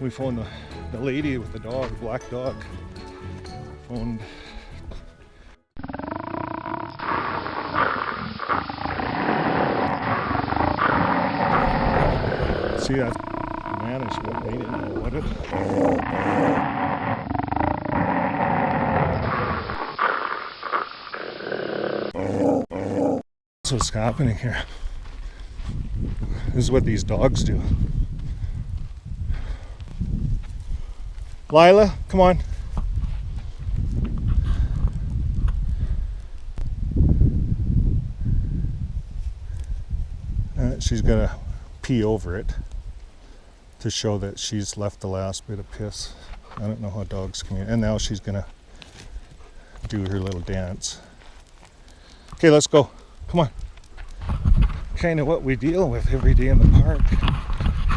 We phoned the lady with the dog, black dog. Phoned. See that management, they didn't know what it. That's what's happening here. This is what these dogs do. Lila, come on. She's gonna pee over it to show that she's left the last bit of piss. I don't know how dogs can. And now she's gonna do her little dance. Okay, let's go. Come on. Kind of what we deal with every day in the park.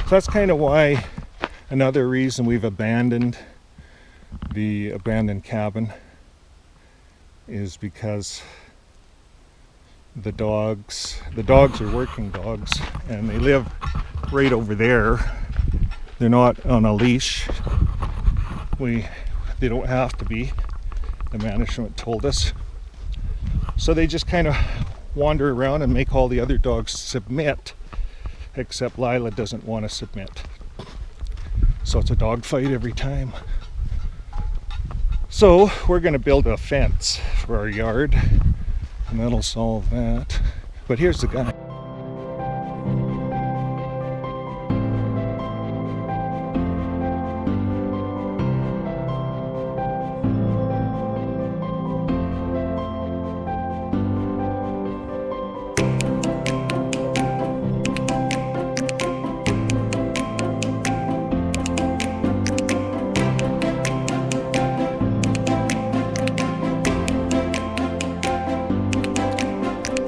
So that's kind of why, another reason we've abandoned the abandoned cabin is because the dogs are working dogs, and they live right over there. They're not on a leash. They don't have to be. The management told us. So they just kind of wander around and make all the other dogs submit, except Lila doesn't want to submit. So it's a dog fight every time. So we're going to build a fence for our yard, and that'll solve that. But here's the guy.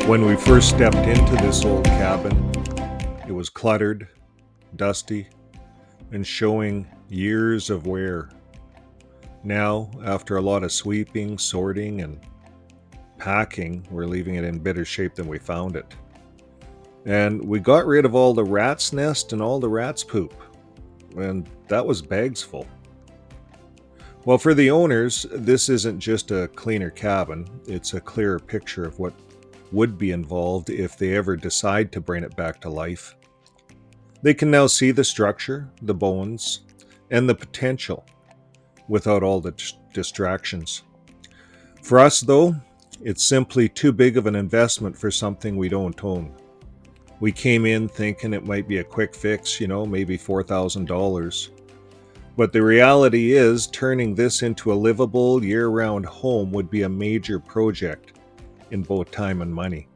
When we first stepped into this old cabin, it was cluttered, dusty, and showing years of wear. Now, after a lot of sweeping, sorting, and packing, we're leaving it in better shape than we found it. And we got rid of all the rat's nest and all the rat's poop, and that was bags full. Well, for the owners, this isn't just a cleaner cabin, it's a clearer picture of what would be involved if they ever decide to bring it back to life. They can now see the structure, the bones, and the potential without all the distractions. For us, though, it's simply too big of an investment for something we don't own. We came in thinking it might be a quick fix, maybe $4,000. But the reality is, turning this into a livable, year-round home would be a major project in both time and money.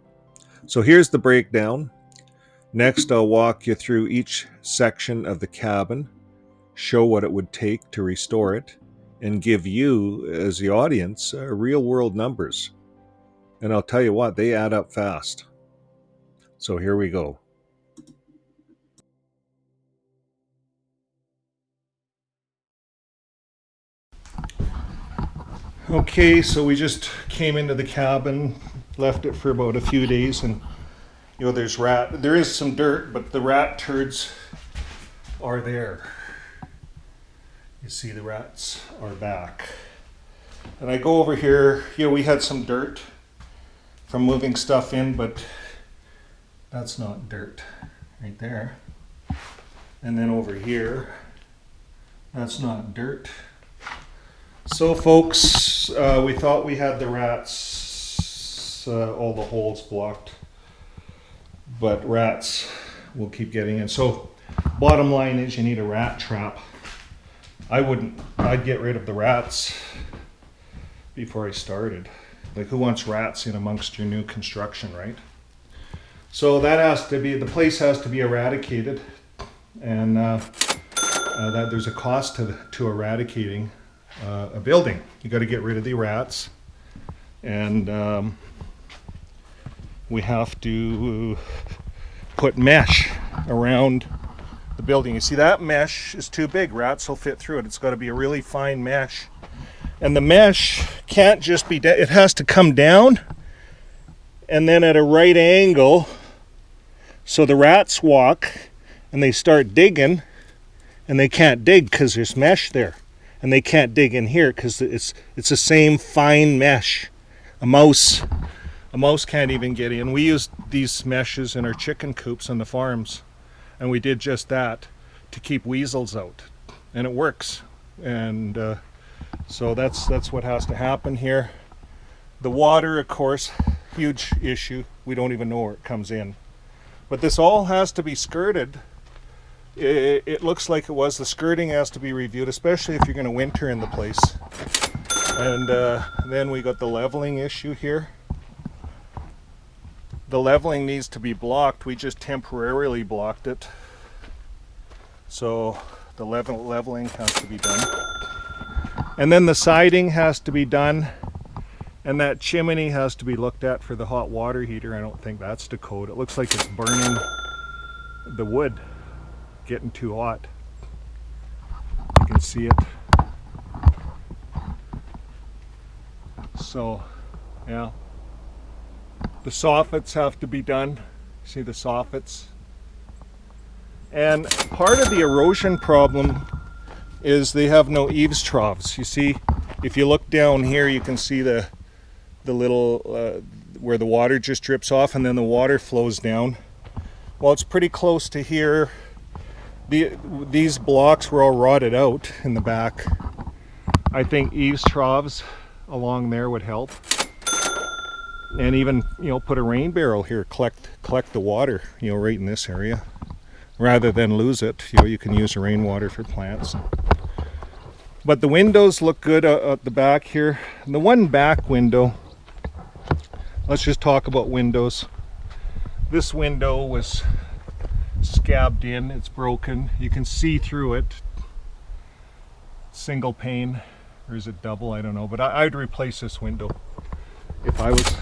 So here's the breakdown. Next, I'll walk you through each section of the cabin, show what it would take to restore it, and give you, as the audience, real-world numbers. And I'll tell you what, they add up fast. So here we go. Okay, so we just came into the cabin, left it for about a few days, and there is some dirt, but the rat turds are there. You see the rats are back. And I go over here, we had some dirt from moving stuff in, but that's not dirt right there. And then over here, that's not dirt. So folks, we thought we had the rats, all the holes blocked, but rats will keep getting in. So bottom line is you need a rat trap. I'd get rid of the rats before I started. Like, who wants rats in amongst your new construction, right? So that has to be, the place has to be eradicated, and that there's a cost to eradicating a building. You got to get rid of the rats, and we have to put mesh around the building. You see, that mesh is too big. Rats will fit through it. It's got to be a really fine mesh, and the mesh can't just be it has to come down and then at a right angle, so the rats walk and they start digging, and they can't dig because there's mesh there, and they can't dig in here because it's the same fine mesh. A mouse can't even get in. We used these meshes in our chicken coops on the farms, and we did just that to keep weasels out, and it works. And so that's what has to happen here. The water, of course, huge issue. We don't even know where it comes in, but this all has to be skirted. It looks like it was. The skirting has to be reviewed, especially if you're going to winter in the place. And then we got the leveling issue here. The leveling needs to be blocked. We just temporarily blocked it. So the leveling has to be done. And then the siding has to be done. And that chimney has to be looked at for the hot water heater. I don't think that's the code. It looks like it's burning the wood, getting too hot. You can see it. So, yeah. The soffits have to be done. See the soffits? And part of the erosion problem is they have no eaves troughs. You see, if you look down here, you can see the little where the water just drips off and then the water flows down. Well, it's pretty close to here. These blocks were all rotted out in the back. I think eaves troughs along there would help. And even, put a rain barrel here, collect the water, right in this area. Rather than lose it, you can use the rainwater for plants. But the windows look good at the back here. And the one back window, let's just talk about windows. This window was scabbed in, it's broken. You can see through it. Single pane, or is it double? I don't know, but I'd replace this window if I was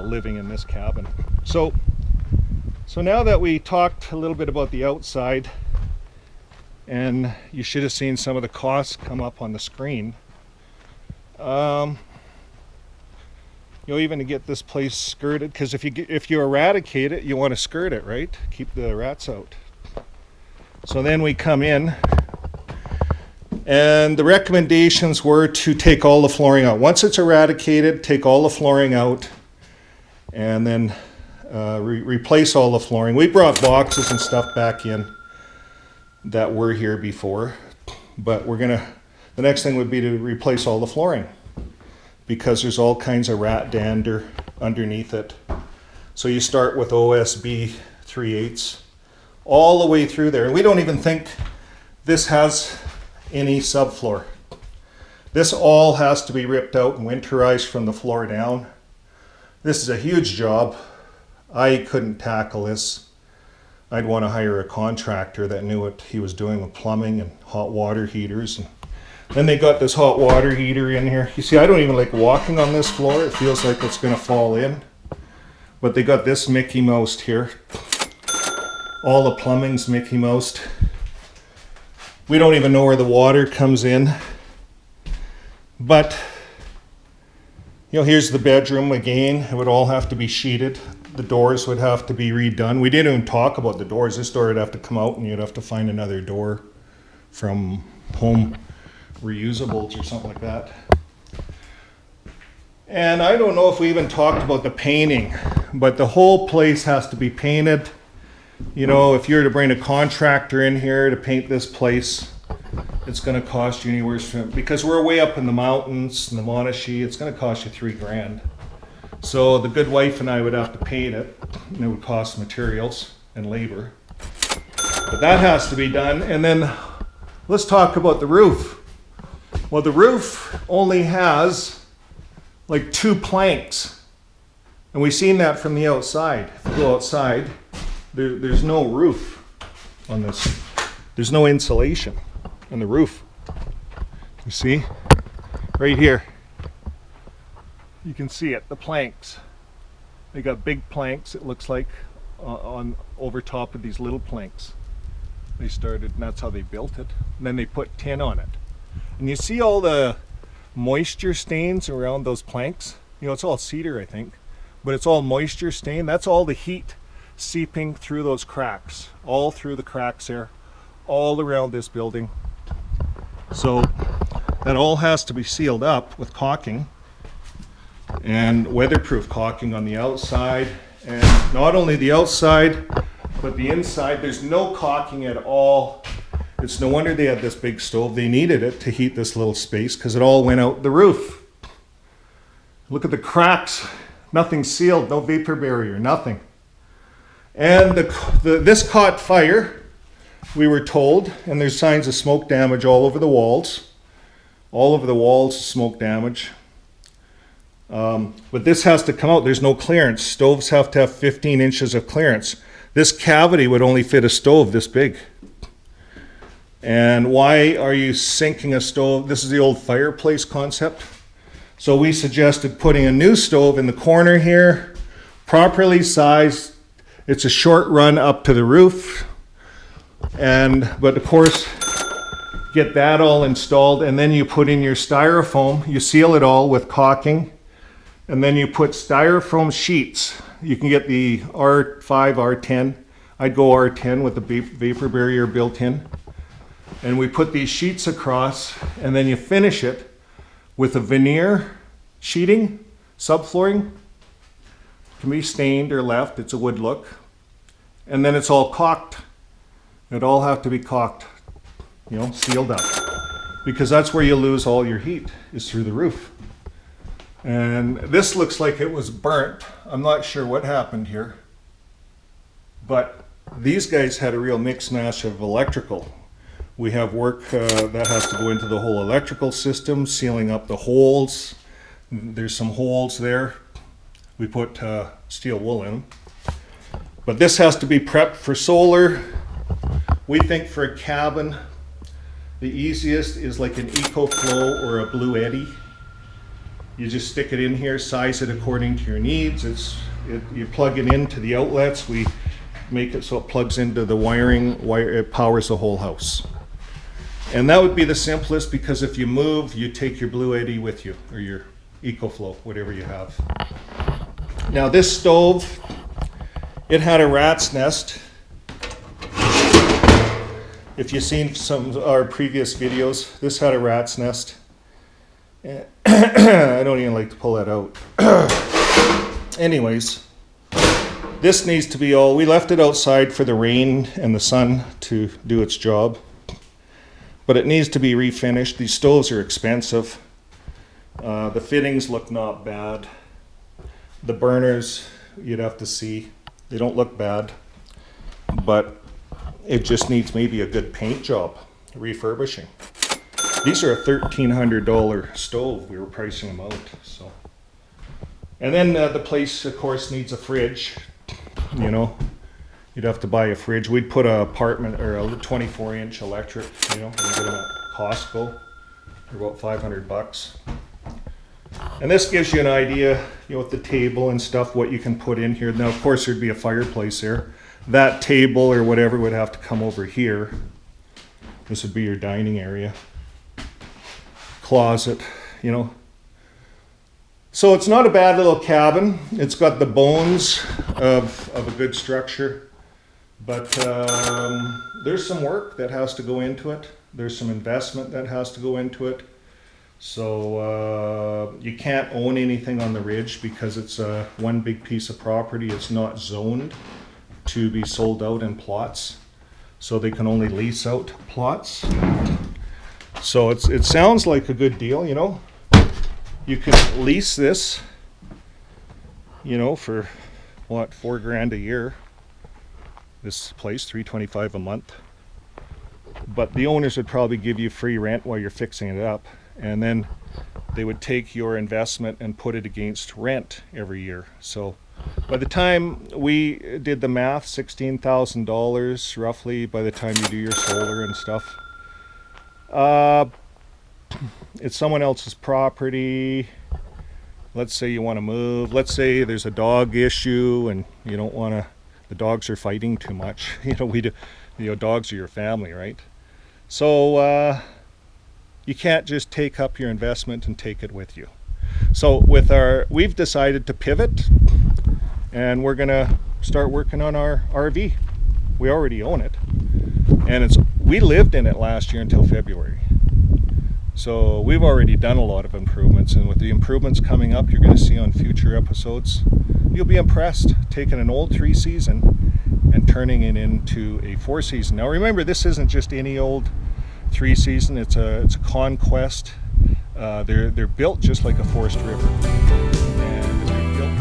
living in this cabin. So now that we talked a little bit about the outside, and you should have seen some of the costs come up on the screen. Even to get this place skirted, because if you eradicate it, you want to skirt it, right? Keep the rats out. So then we come in, and the recommendations were to take all the flooring out. Once it's eradicated, take all the flooring out, and then replace all the flooring. We brought boxes and stuff back in that were here before, but the next thing would be to replace all the flooring, because there's all kinds of rat dander underneath it. So you start with OSB 3/8 all the way through there. And we don't even think this has any subfloor. This all has to be ripped out and winterized from the floor down. This is a huge job. I couldn't tackle this. I'd want to hire a contractor that knew what he was doing with plumbing and hot water heaters. And then they got this hot water heater in here. You see, I don't even like walking on this floor. It feels like it's going to fall in. But they got this Mickey Moused here. All the plumbing's Mickey Moused. We don't even know where the water comes in. But, here's the bedroom again. It would all have to be sheeted. The doors would have to be redone. We didn't even talk about the doors. This door would have to come out and you'd have to find another door from Home Reusables or something like that. And I don't know if we even talked about the painting, but the whole place has to be painted. If you were to bring a contractor in here to paint this place, it's going to cost you anywhere from, because we're way up in the mountains, in the Monashee, it's going to cost you $3,000. So the good wife and I would have to paint it, and it would cost materials and labor. But that has to be done. And then let's talk about the roof. Well, the roof only has like 2 planks. And we've seen that from the outside. If you go outside, there's no roof on this. There's no insulation on the roof. You see? Right here. You can see it, the planks. They got big planks, it looks like, on over top of these little planks. They started, and that's how they built it. And then they put tin on it. And you see all the moisture stains around those planks? It's all cedar, I think, but it's all moisture stained. That's all the heat seeping through those cracks, all through the cracks there, all around this building. So that all has to be sealed up with caulking and weatherproof caulking on the outside, and not only the outside but the inside. There's no caulking at all. It's no wonder they had this big stove. They needed it to heat this little space because it all went out the roof. Look at the cracks. Nothing sealed, no vapor barrier, nothing. And this caught fire, we were told, and there's signs of smoke damage all over the walls. All over the walls, smoke damage. But this has to come out. There's no clearance. Stoves have to have 15 inches of clearance. This cavity would only fit a stove this big. And why are you sinking a stove? This is the old fireplace concept. So we suggested putting a new stove in the corner here, properly sized. It's a short run up to the roof. But of course, get that all installed, and then you put in your styrofoam. You seal it all with caulking, and then you put styrofoam sheets. You can get the R5, R10. I'd go R10 with the vapor barrier built in. And we put these sheets across, and then you finish it with a veneer sheeting, subflooring. Can be stained or left, it's a wood look. And then it's all caulked. It all have to be caulked, sealed up. Because that's where you lose all your heat, is through the roof. And this looks like it was burnt. I'm not sure what happened here. But these guys had a real mix mash of electrical. We have work that has to go into the whole electrical system, sealing up the holes. There's some holes there. We put steel wool in them. But this has to be prepped for solar. We think for a cabin, the easiest is like an EcoFlow or a Blue Eddy. You just stick it in here, size it according to your needs. You plug it into the outlets. We make it so it plugs into the wiring. It powers the whole house. And that would be the simplest, because if you move, you take your Blue Eddy with you, or your EcoFlow, whatever you have. Now this stove, it had a rat's nest. If you've seen some of our previous videos, this had a rat's nest. I don't even like to pull that out. Anyways, this needs to be we left it outside for the rain and the sun to do its job. But it needs to be refinished. These stoves are expensive. The fittings look not bad. The burners, you'd have to see. They don't look bad. But it just needs maybe a good paint job, refurbishing. These are a $1,300 stove. We were pricing them out. So, and then the place, of course, needs a fridge. You'd have to buy a fridge. We'd put an apartment or a 24-inch electric, you get them at Costco for about $500. And this gives you an idea, with the table and stuff, what you can put in here. Now, of course, there'd be a fireplace there. That table or whatever would have to come over here. This would be your dining area. Closet, So it's not a bad little cabin. It's got the bones of a good structure. But there's some work that has to go into it. There's some investment that has to go into it. So you can't own anything on the ridge because it's one big piece of property. It's not zoned to be sold out in plots. So they can only lease out plots. So it sounds like a good deal, You can lease this, for what, $4,000 a year. This place, $325 a month. But the owners would probably give you free rent while you're fixing it up, and then they would take your investment and put it against rent every year. So by the time we did the math, $16,000 roughly by the time you do your solar and stuff. It's someone else's property. Let's say you want to move. Let's say there's a dog issue and you don't want to, the dogs are fighting too much. Dogs are your family, right? So you can't just take up your investment and take it with you. So we've decided to pivot, and we're gonna start working on our RV. We already own it, and it's we lived in it last year until February. So we've already done a lot of improvements, and with the improvements coming up you're going to see on future episodes, you'll be impressed, taking an old 3-season and turning it into a 4-season. Now remember, this isn't just any old 3-season, it's a Conquest. They're built just like a Forest River. And they're built.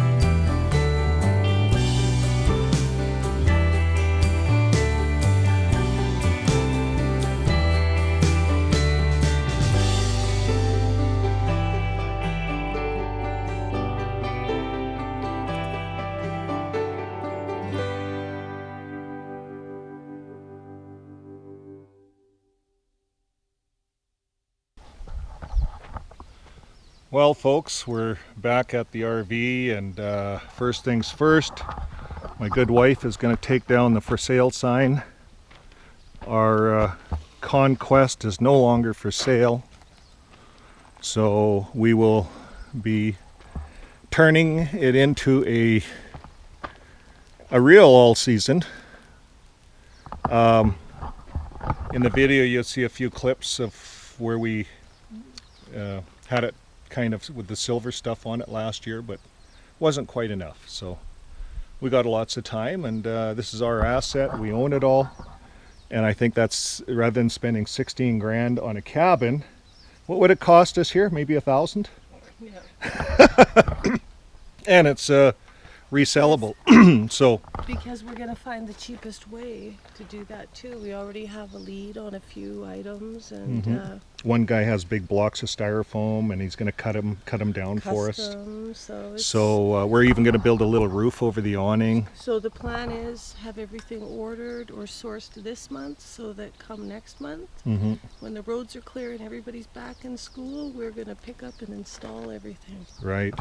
Well folks, we're back at the RV, and first things first, my good wife is going to take down the for sale sign. Our Conquest is no longer for sale, so we will be turning it into a real all season. In the video you'll see a few clips of where we had it kind of with the silver stuff on it last year, but wasn't quite enough. So we got lots of time, and this is our asset. We own it all, and I think that's, rather than spending 16 grand on a cabin, what would it cost us here? Maybe 1,000? Yeah. And it's resellable. So because we're going to find the cheapest way to do that too. We already have a lead on a few items, and one guy has big blocks of styrofoam, and he's going to cut them down for us. So we're even going to build a little roof over the awning. So the plan is have everything ordered or sourced this month, so that come next month, when the roads are clear and everybody's back in school, we're going to pick up and install everything. Right.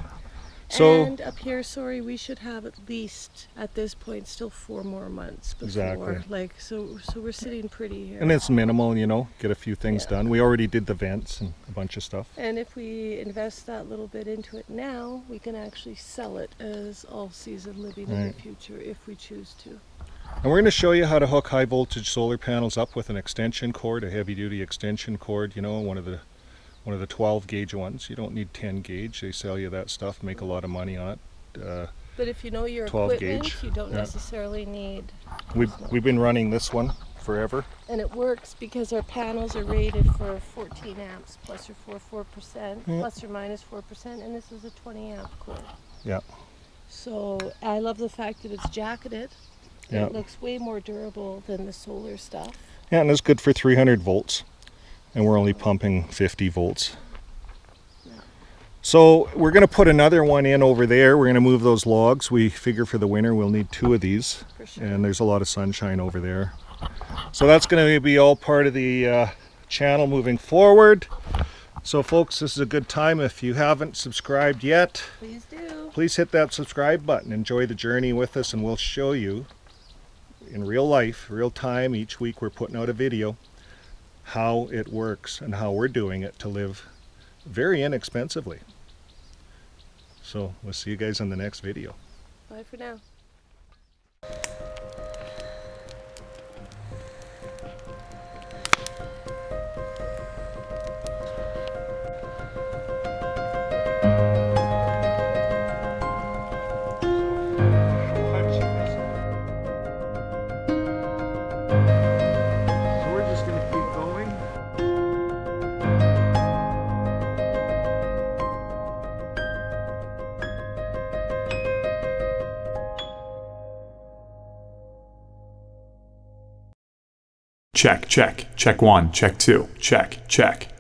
So, and up here, sorry, we should have at least at this point still 4 more months before. Exactly. Like so we're sitting pretty here. And it's minimal, you know, get a few things done. We already did the vents and a bunch of stuff. And if we invest that little bit into it now, we can actually sell it as all season living in the future if we choose to. And we're going to show you how to hook high voltage solar panels up with an extension cord, a heavy duty extension cord, you know, one of the 12 gauge ones. You don't need 10 gauge. They sell you that stuff, make a lot of money on it. But if you know your 12 equipment, gauge. you don't necessarily need. We've been running this one forever. And it works because our panels are rated for 14 amps plus or 4%, plus or minus 4%, and this is a 20 amp cord. Yeah. So I love the fact that it's jacketed. Yeah. It looks way more durable than the solar stuff. Yeah, and it's good for 300 volts. And we're only pumping 50 volts. So we're going to put another one in over there. We're going to move those logs. We figure for the winter we'll need 2 of these. For sure. And there's a lot of sunshine over there. So that's going to be all part of the channel moving forward. So folks, this is a good time. If you haven't subscribed yet, please do. Please hit that subscribe button. Enjoy the journey with us, and we'll show you in real life, real time, each week we're putting out a video how it works and how we're doing it to live very inexpensively. So we'll see you guys in the next video. Bye for now. Check, check, check 1, check 2, check, check.